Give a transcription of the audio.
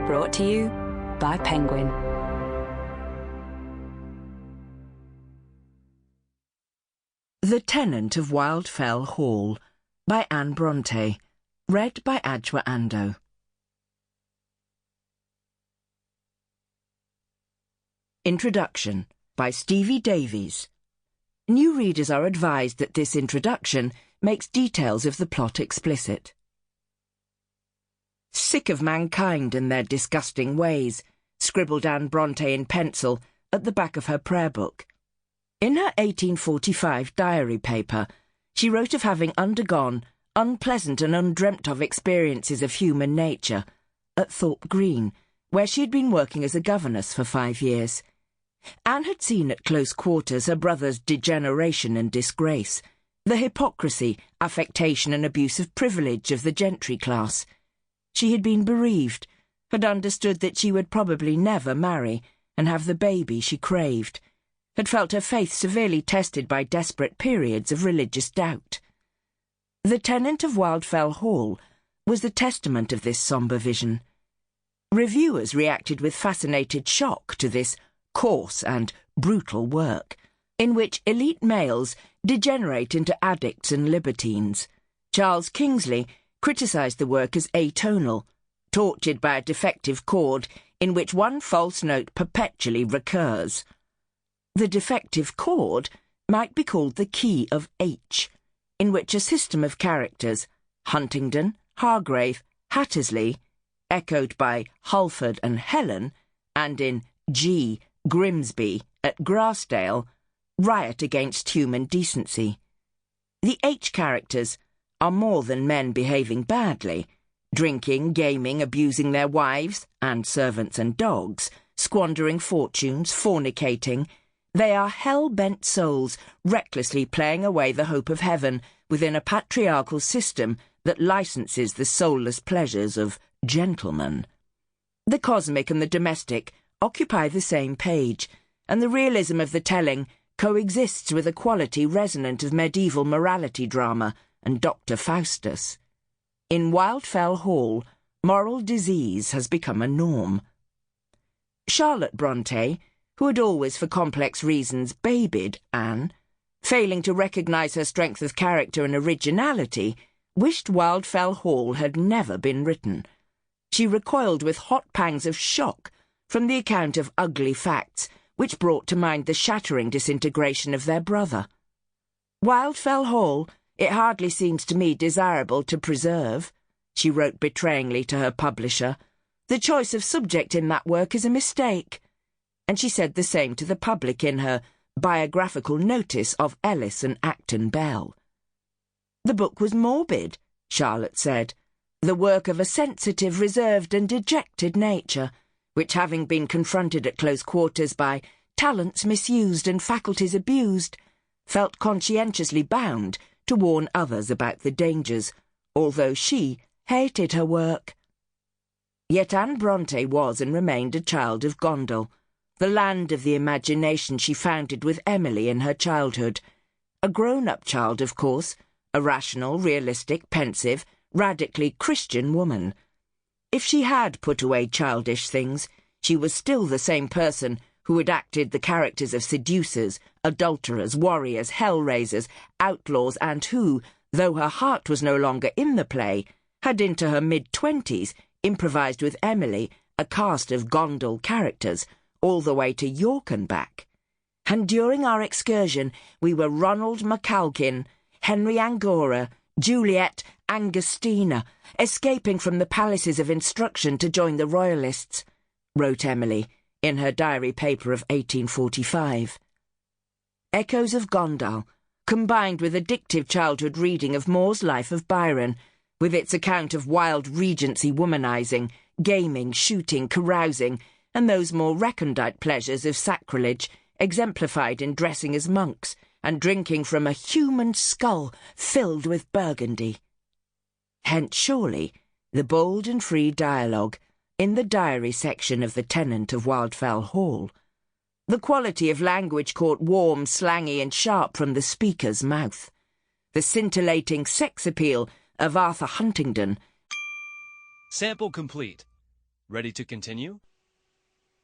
Brought to you by Penguin. The Tenant of Wildfell Hall by Brontë, read by Adjoa Andoh. Introduction by Stevie Davies. New readers are advised that this introduction makes details of the plot explicit. Sick of mankind and their disgusting ways, scribbled Brontë in pencil at the back of her prayer book. In her 1845 diary paper, she wrote of having undergone unpleasant and undreamt-of experiences of human nature at Thorpe Green, where she had been working as a governess for 5 years. Anne had seen at close quarters her brother's degeneration and disgrace, the hypocrisy, affectation and abuse of privilege of the gentry class. She had been bereaved, had understood that she would probably never marry and have the baby she craved, had felt her faith severely tested by desperate periods of religious doubt. The Tenant of Wildfell Hall was the testament of this sombre vision. Reviewers reacted with fascinated shock to this coarse and brutal work, in which elite males degenerate into addicts and libertines. Charles Kingsley criticised the work as atonal, tortured by a defective chord in which one false note perpetually recurs. The defective chord might be called the key of H, in which a system of characters, Huntingdon, Hargrave, Hattersley, echoed by Halford and Helen, and in G, Grimsby, at Grassdale, riot against human decency. The H characters are more than men behaving badly, drinking, gaming, abusing their wives and servants and dogs, squandering fortunes, fornicating. They are hell-bent souls recklessly playing away the hope of heaven within a patriarchal system that licenses the soulless pleasures of gentlemen. The cosmic and the domestic occupy the same page, and the realism of the telling coexists with a quality resonant of medieval morality drama and Dr. Faustus. In Wildfell Hall, moral disease has become a norm. Charlotte Brontë, who had always for complex reasons babied Anne, failing to recognise her strength of character and originality, wished Wildfell Hall had never been written. She recoiled with hot pangs of shock from the account of ugly facts which brought to mind the shattering disintegration of their brother. Wildfell Hall, it hardly seems to me desirable to preserve, she wrote betrayingly to her publisher. The choice of subject in that work is a mistake. And she said the same to the public in her biographical notice of Ellis and Acton Bell. The book was morbid, Charlotte said, the work of a sensitive, reserved and dejected nature, which, having been confronted at close quarters by talents misused and faculties abused, felt conscientiously bound to warn others about the dangers, although she hated her work. Yet Brontë was and remained a child of Gondal, the land of the imagination she founded with Emily in her childhood. A grown-up child, of course, a rational, realistic, pensive, radically Christian woman. If she had put away childish things, she was still the same person who had acted the characters of seducers, adulterers, warriors, hell-raisers, outlaws, and who, though her heart was no longer in the play, had into her mid-20s improvised with Emily a cast of Gondal characters, all the way to York and back. And during our excursion we were Ronald McCalkin, Henry Angora, Juliet Angustina, escaping from the palaces of instruction to join the royalists, wrote Emily in her diary paper of 1845. Echoes of Gondal, combined with addictive childhood reading of Moore's Life of Byron, with its account of wild Regency womanizing, gaming, shooting, carousing, and those more recondite pleasures of sacrilege exemplified in dressing as monks and drinking from a human skull filled with burgundy. Hence, surely, the bold and free dialogue in the diary section of The Tenant of Wildfell Hall. The quality of language caught warm, slangy and sharp from the speaker's mouth. The scintillating sex appeal of Arthur Huntingdon. Sample complete. Ready to continue?